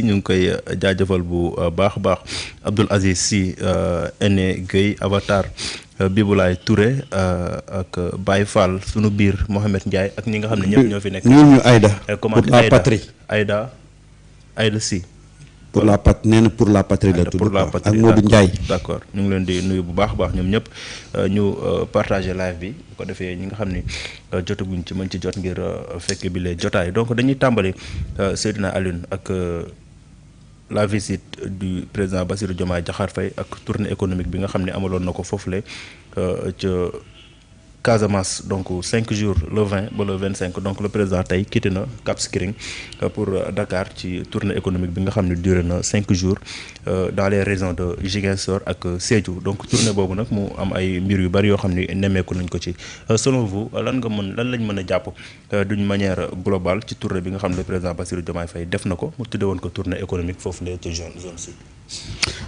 ñu ngi koy jaajëfal bu baax a baax Abdoul Aziz Sy Aîné Gueye Avatar Bibulaay Touré ak Baye Fall sunu biir Mohamed Ndiaye ak ñi nga xam ne ñëpp ñoo fi nekk. ñu Aïda pour la patrie Aïda Sy. pour la patrie nee na pour la patrie la tudd ak Modou Ndiaye. d'accord ñu ngi leen di nuyu bu baax a baax ñoom ñëpp ñu partager live bi bu ko defee ñi nga xam ni jotaguñ ci mën ci jot ngir fekke bi lee jotaay donc dañuy tàmbali Seydina Alioune ak la visite du président Bassirou Diomaye Diakhar Faye ak tournée économique bi nga xam ne amaloon na ko foofule ca Casamance donc 5 jours le 20 ba le 25 donc le président tey quitté na Cap Skirring pour Dakar ci tournée économique bi nga xam ne duré na 5 jours dans les régions de Ziguinchor ak Sédhiou donc tournée boobu nag mu am ay mbir yu bari yoo xam ne nemmeeku nañ ko ci selon vous lan lañ mën a jàpp d'une manière globale ci tournée bi nga xam ne le président Bassirou Diomaye Faye def na ko mu tudde woon ko tournée économique foofu la ci zone sud.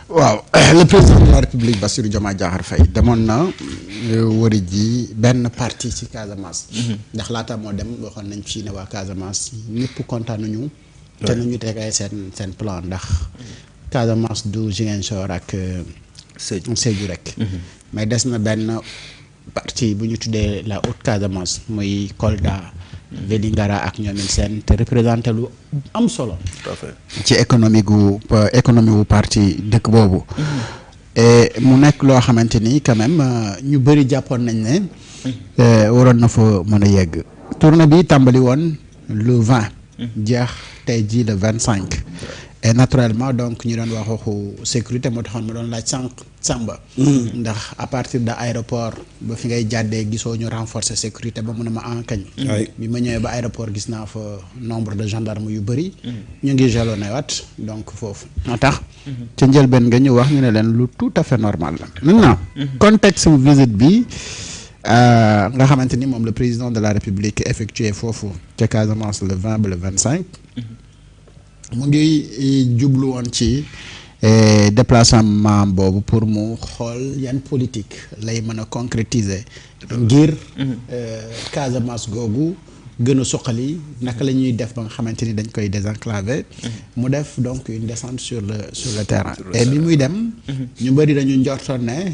waaw le président de la République Bassirou Diomaye Diakhar Faye demoon na wari ji benn parti ci Casamance. ndax laata moo dem waxoon nañ fii ne waa Casamance ñëpp kontaan nañu. te nañu tegee seen plan ndax. Casamance du Ziguinchor ak. Sédhiou rek. mais des na benn parti bu ñu tuddee la Haute Casamance muy Kolda. Vélingara ak ñoom seen te représenté lu am solo. tout à fait ci économie wu parti dëkk boobu. et mu nekk loo xamante ni quand même ñu bëri jàppoon nañ ne. waroon na fa mën a yegg. tournée bi tàmbali woon le 20. jeex tey jii le 25. et naturellement donc ñu doon wax waxu sécurité moo taxoon ma doon laaj sàmba ndax à partir de aéroport ba fi ngay jàddee gisoo ñu renforcer sécurité ba mun a ma enkañ bi ma ñëwee ba aéroport gis naa fa nombre de gendarmes yu bëri ñu ngi jalonné waat donc foofu moo tax ca njëlbeen nga ñu wax ñu ne leen lu tout à fait normal la maintenant contexte visite bi nga xamante ni moom le président de la République effectué foofu ca Casamance le 20 ba le 25 mu ngi jublu woon ci déplacement boobu pour mu xool yan politique lay mën a concrétiser ngir Casamance googu gën a suqali naka la ñuy def ba nga xamante ni dañ koy désenclaver mu def donc une descente sur le terrain et bi muy dem ñu bëri dañu njortoon ne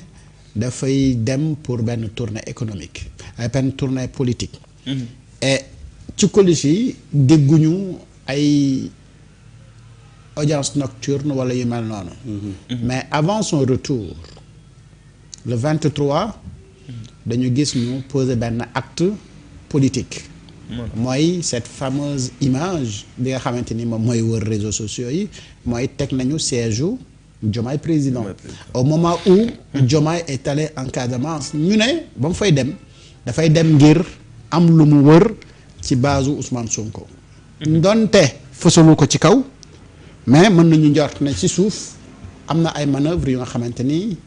dafay dem pour benn tournée économique ay benn tournée politique et ci colis yi dégguñu ay audience nocturne wala yu mel noonu. mais avant son retour le 23 dañu gis ñu poser benn acte politique. mooy cette fameuse image bi nga xamante ni moom mooy wër réseaux sociaux yi mooy teg nañu siège u Diomaye président. au moment où Diomaye est allé en Casamance ñu ne ba mu fay dem dafay dem ngir am lu mu wër ci base Ousmane Sonko. ndonte fësalu ko ci kaw. mais mën nañu njort ne ci suuf am na ay manœuvres yu nga xamante ni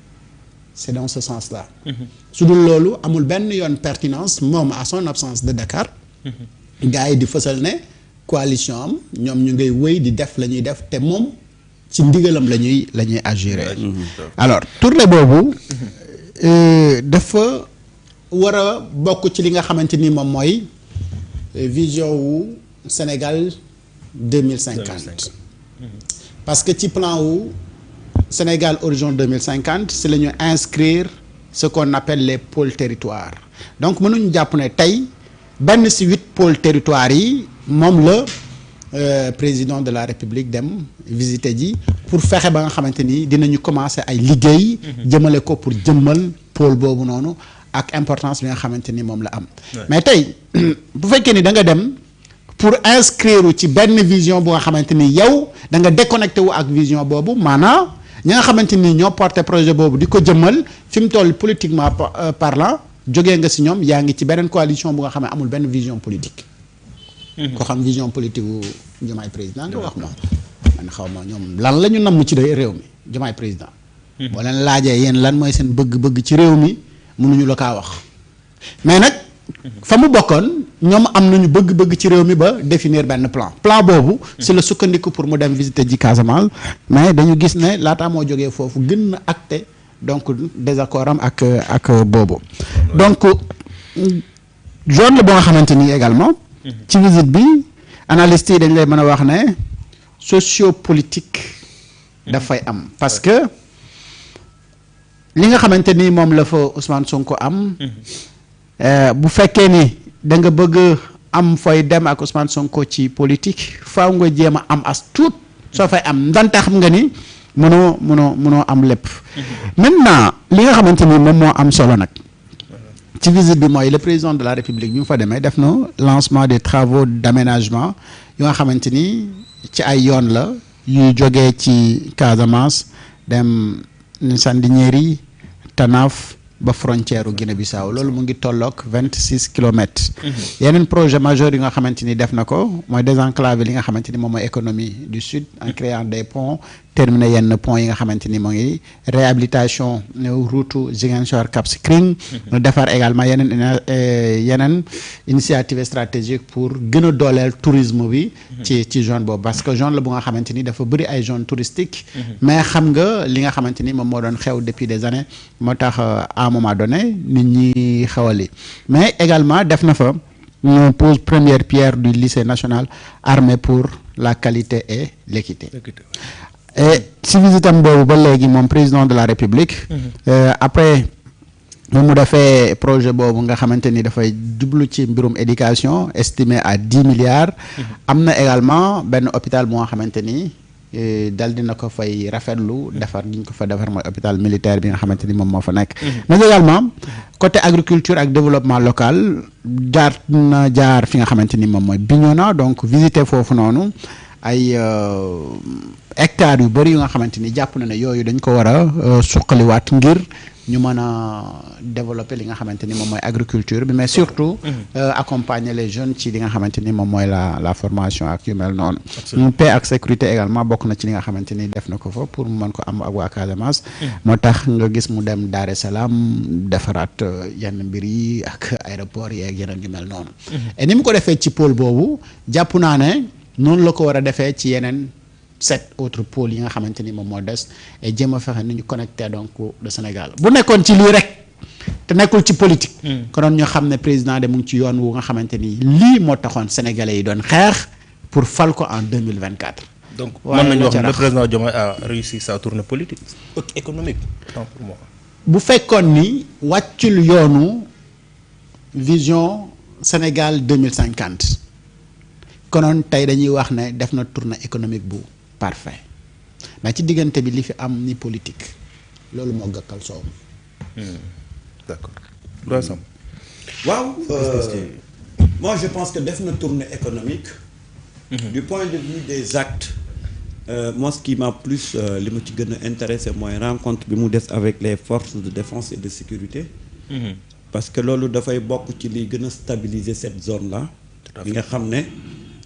c'est dans ce sens-là. su dul loolu amul benn yoon pertinence moom à son absence de Dakar. gars yi di fësal ne coalition am ñoom ñu ngay wéy di def la ñuy def te moom ci ndigalam la ñuy agir. alors tournée boobu dafa war a bokk ci li nga xamante ni moom mooy vision wu Sénégal 2050. parce que ci plan wu Sénégal horizon 2050 c'est la ñu inscrire ce qu'on appelle les pôles territoires donc mënuñu jàpp ne tey benn ci 8 pôles territoires yi moom la président de la République dem visiter ji pour fexe ba nga xamante ni dinañu commencer ay liggéey jëmale ko pour jëmmal pôle boobu noonu ak importance bi nga xamante ni moom la am mais tey bu fekkee ni da nga dem pour inscrire ci benn vision bu nga xamante ni yow da nga déconnecté wu ak vision boobu maanaam ñi nga xamante ni ñoo porté projet boobu di ko jëmmal fi mu toll politiquement parlant jógee nga si ñoom yaa ngi ci beneen coalition bu nga xam ne amul benn vision politique. ko xam vision politique wu Diomaye président nga wax moom. man xaw ma ñoom lan la ñu namm ci réew mi Diomaye président. boo leen laajee yéen lan mooy seen bëgg-bëgg ci réew mi mënuñu la kaa wax mais nag. fa mu bokkoon ñoom am nañu bëgg-bëgg ci réew mi ba définir benn plan boobu c'est le sukkandiku pour mu dem visiter ji Casamance mais dañu gis ne laataa moo jógee foofu gën na acté donc désaccord am ak boobu donc zone la boo nga xamante ni également ci visite bi analystes yi dañ lay mën a wax ne sociopolitique dafay am parce que li nga xamante ni moom la fa Ousmane Sonko am bu fekkee ni da nga bëgg am fooy dem ak Ousmane Sonko ci politique faaw nga jéem a am as tuut soo fay am ndante xam nga ni mënoo am lépp maintenant li nga xamante ni moom moo am solo nag ci visite bi mooy le président de la République bi mu fa demee def na lancement des travaux d'aménagement yu nga xamante ni ci ay yoon la yuy jógee ci Casamance dem Sandiniéry Tanaf ba frontière u Guinée-Bissau loolu mu ngi tolloog 26 kilomètres yeneen projet majeur yi nga xamante ni def na ko mooy désenclaver li nga xamante ni moom mooy économie du sud en créant des ponts terminer yenn ponts yi nga xamante ni moo ngi réhabilitation route Ziguinchor Cap Skirring defar également yeneen initiative stratégique pour gën a dooleel tourisme bi ci zone boobu parce que zone la bu nga xamante ni dafa bëri ay zone touristique mais xam nga li nga xamante ni moom moo doon xew depuis des années moo tax à un moment donné nit ñi xawali mais également def na fa ñu pose première pierre du lycée national armé pour la qualité et l'équité et si visitam boobu ba léegi moom président de la République après mu defee projet boobu nga xamante ni dafay jublu ci mbirum éducation estimé à 10 milliards am na également benn hôpital bu nga xamante ni dal dina ko fay rafetlu defar gi ñu ko fa defar mooy hôpital militaire bi nga xamante ni moom moo fa nekk mais également côté agriculture ak développement local jaar fi nga xamante ni moom mooy Bignona donc visiter foofu noonu ay hectares yu bëri yu nga xamante ni jàpp na ne yooyu dañ ko war a suqaliwaat ngir ñu mën a développer li nga xamante ni moom mooy agriculture bi mais surtout accompagner les jeunes ci li nga xamante ni moom mooy la formation ak yu mel noonu paix ak sécurité également bokk na ci li nga xamante ni def na ko fa pour mu mën ko am ak waa Casamance moo tax nga gis mu dem Dar es Salaam defaraat yenn mbir yi ak aéroport yi ak yeneen yu mel noonu et ni mu ko defee ci pôle boobu jàpp naa ne noonu la ko war a defee ci yeneen 7 autres pôles yi nga xamante ni moom moo des et jéem a fexe ni ñu connecté donc le Sénégal bu nekkoon ci lii rek te nekkul ci politique konoon ñu xam ne président de mu ngi ci yoon wu nga xamante ni lii moo taxoon sénégalais yi doon xeex pour fal ko en 2024 donc mën nañu wax ne le président Diomaye a réussi sa tournée politique économique tant pour moi bu fekkoon ni wàccul yoonu vision Sénégal 2050 konoon tey dañuy wax ne def na tournée économique bu parfait mais ci diggante bi li fi am ni politique loolu moo gàkkal soow d'accord waaw moi je pense que def na tournée économique du point de vue des actes moi ce qui m'a plus li ma ci gën a intéressé mooy rencontre bi mu des avec les forces de défense et de sécurité parce que loolu dafay bokk ci liy gën a stabiliser cette zone là bi nga xam ne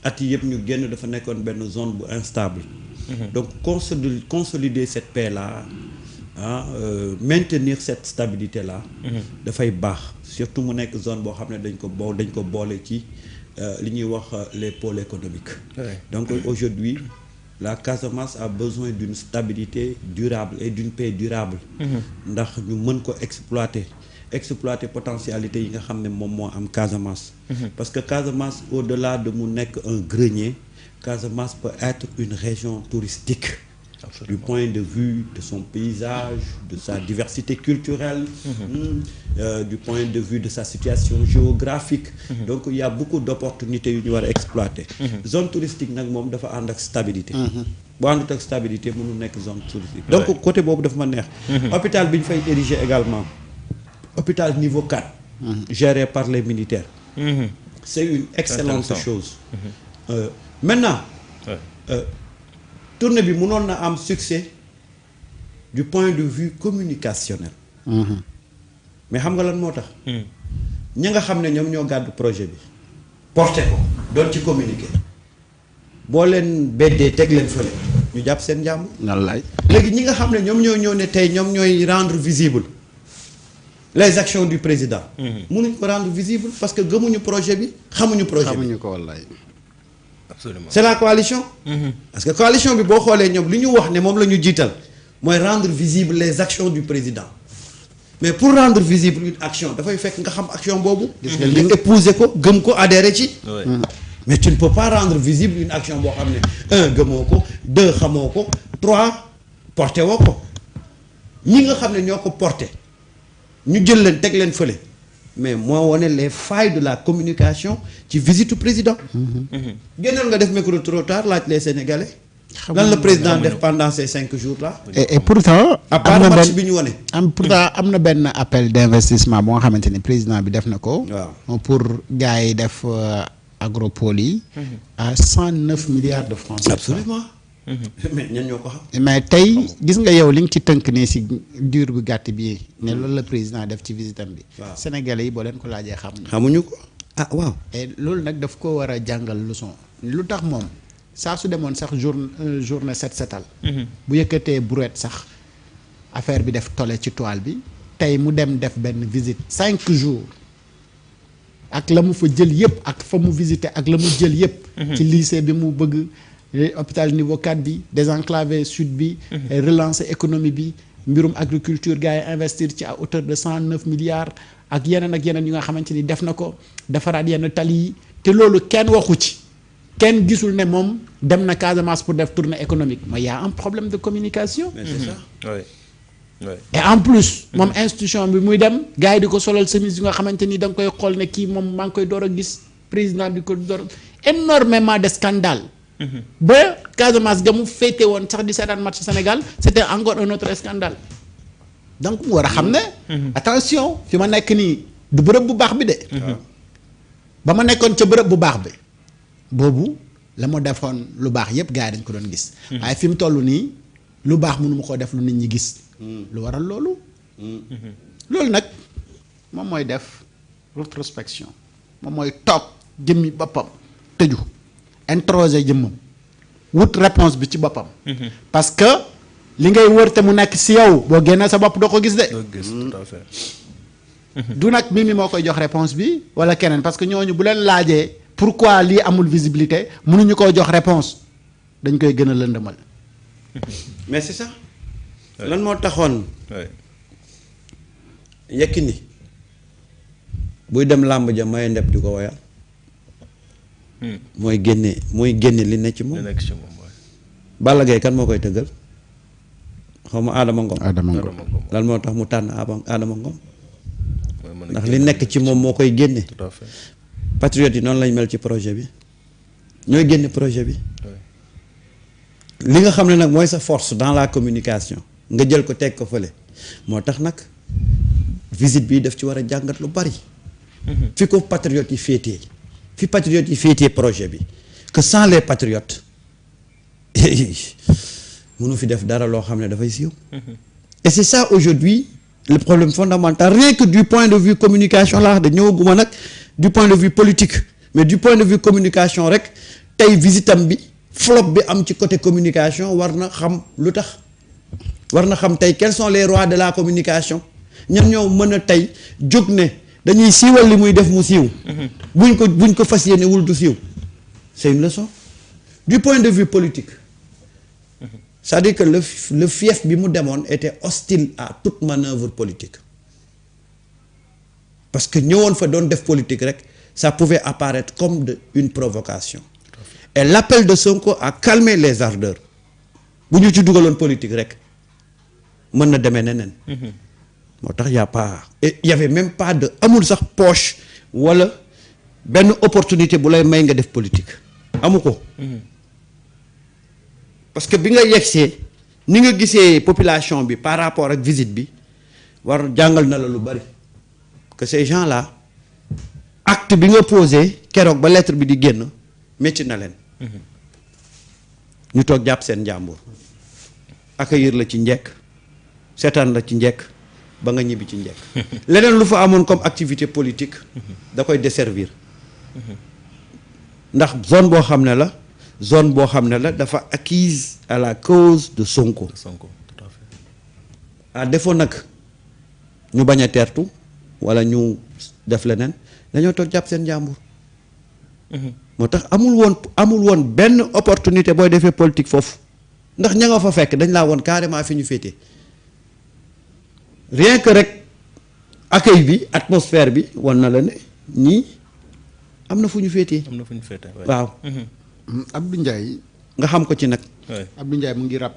at yi yëpp ñu génn dafa nekkoon benn zone bu instable donc consolider cette paix là maintenir cette stabilité là dafay baax surtout mu nekk zone boo xam ne dañ ko boole ci li ñuy wax les pôles économiques donc aujourd'hui la Casamance a besoin d'une stabilité durable et d'une paix durable ndax ñu mën ko exploiter potentialité yi nga xam ne moom moo am Casamance parce que Casamance au-delà de mu nekk un grenier Casamance peut être une région touristique du point de vue de son paysage de sa diversité culturelle du point de vue de sa situation géographique donc il y a beaucoup d'opportunités yu ñu war a exploiter zone touristique nag moom dafa ànd ak stabilité bu àndut ak stabilité mënul nekk zone touristique donc côté boobu dafa ma neex hôpital bi ñu fay ériger également hôpital niveau 4 géré par les militaires c'est une excellente chose maintenant tournée bi mënoon na am succès du point de vue communicationnel mais xam nga lan moo tax ña nga xam ne ñoom ñoo gàddu projet bi porté ko doon ci communiquer boo leen beddee teg leen fële ñu jàpp seen jàmm wallaay léegi ñi nga xam ne ñoom ñoo ñëw ne tey ñoom ñooy rendre visible les actions du président mënuñ ko rendre visible parce que gëmuñu projet bi xamuñu ko wallaay absolument c'est la coalition parce que coalition bi boo xoolee ñoom li ñu wax ne moom la ñu jiital mooy rendre visible les actions du président mais pour rendre visible une action dafay fekk nga xam action boobu nga épouser ko gëm ko adhérer ci mais tu ne peux pas rendre visible une action boo xam ne 1 gëmoo ko 2 xamoo ko 3 porté woo ko ñi nga xam ne ñoo ko porté ñu jël leen teg leen fële mais moo wane les failles de la communication ci visite président. génnal nga def micro trottoir laaj les Sénégalais. lan la président def pendant ces 5 jours là. et pourtant. à part match bi ñu wane. pourtant am na benn appel d'investissement boo nga xamante ni président bi def na ko. waaw pour gars yi def agropole yi. à 109 milliards de francs. absolument. mais ñan ñoo ko xam. mais tey gis nga yow li nga ci tënk nii si dur bu gàtt bii ne loolu la président def ci visitam bi. waaw Sénégalais yi boo leen ko laajee xamuñu ko ah waaw. et loolu nag daf ko war a jàngal leçon lu tax moom saa su demoon sax journée set setal. bu yëkkatee brouette sax affaire bi def tole ci toile bi tey mu dem def benn visite 5 jours ak la mu fa jël yëpp ak fa mu visité ak la mu jël yëpp. ci lycée bi mu bëgg. hôpital niveau 4 bi désenclavé sud bi. relancer économie bi mbirum agriculture gars yi investir ci à hauteur de 109 milliards ak yeneen yu nga xamante ni def na ko defaraat yenn tali yi te loolu kenn waxu ci kenn gisul ne moom dem na Casamance pour def tournée économique mais y a un problème de communication. mais c'est ça. oui oui. et en plus. moom institution bi muy dem gars yi di ko solal chemise yu nga xamante ni da nga koy xool ne kii moom maa ngi koy door a gis président di ko door énormément de scandale. ba Casamance ga mu féete woon sax di seetaan match Sénégal c'était encore un autre scandale donc mu war a xam ne attention fi ma nekk nii du bërëb bu baax bi de ba ma nekkoon ca bërëb bu baax bi boobu la ma defoon lu baax yépp gars yi dañ ko doon gis waaye fi mu toll nii lu baax mënu ma koo def lu nit ñi gis lu waral loolu loolu nag moom mooy def rétrospection moom mooy toog jëmmi boppam tëju interroger jëmmam wut réponse bi ci boppam. parce que li ngay wër te mu nekk si yow boo génnee sa bopp doo ko gis de. doo gis tout à fait. du nag Mimi moo koy jox réponse bi wala keneen parce que ñooñu bu leen laajee pourquoi lii amul visibilité mënuñu koo jox réponse dañ koy gën a lëndëmal. mais c'est ça. lan moo taxoon. Yékini buy dem làmb ja may ndeb di ko woyal. mooy génne li ne ci moom. li nekk ci moom mooy. Balla Gaye kan moo koy tëggal xaw ma Adama Ngom. Adama Ngom lan moo tax mu tànn Adama Ngom. ndax li nekk ci moom moo koy génne. tout à fait. patriotes yi noonu lañ mel ci projet bi ñooy génne projet bi. li nga xam ne nag mooy sa force dans la communication nga jël ko teg ko fële moo tax nag visite bi daf ci war a jàngat lu bari. fi ko patriotes yi féetee. fi patriotes yi féetee projet bi que sans les patriotes mënu fi def dara loo xam ne dafay siiw. et c'est ça aujourd'hui le problème fondamental rien que du point de vue communication laa da ñëwaguma nag du point de vue politique mais du point de vue communication rek tey visitam bi flop bi am ci côté communication war na xam lu tax war na xam tey quels sont les rois de la communication ñan ñoo mën a tey jóg ne dañuy siiwal li muy def mu siiw. buñ ko fas yéene wul du siiw. c'est une leçon du point de vue politique. c'est-à-dire que le fief bi mu demoon était hostile à toute manœuvre politique. parce que ñëwoon fa doon def politique rek ça pouvait apparaître comme une provocation. et l'appel de Sonko a calmé les ardeurs. bu ñu ci dugaloon politique rek mën na demee neneen. moo tax y a pas et y avait même pas de amul sax poche wala benn opportunité bu lay may nga def politique amu ko. parce que bi nga yegsee ni nga gisee population bi par rapport ak visite bi war jàngal na la lu bari que ces gens-là acte bi nga posé keroog ba lettre bi di génn métti na leen. ñu toog jàpp seen njàmbur accueillir la ci njekk seetaan la ci njekk ba nga ñibbi ci njekk leneen lu fa amoon comme activité politique da koy desservir ndax zone boo xam ne la dafa acquise à la cause de Sonko. Sonko tout à fait. à défaut nag ñu bañ a teertu wala ñu def leneen dañoo toog jàpp seen njàmbur. moo tax amul woon benn opportunité booy defee politique foofu ndax ña nga fa fekk dañ laa woon carrément fi ñu féete rien que rek accueil bi atmosphère bi wan na la ne ñii am na fu ñu féetee. am na fu ñu féetee waaw. Abdou Ndiaye nga xam ko ci nag. Abdou Ndiaye mu ngi rappelé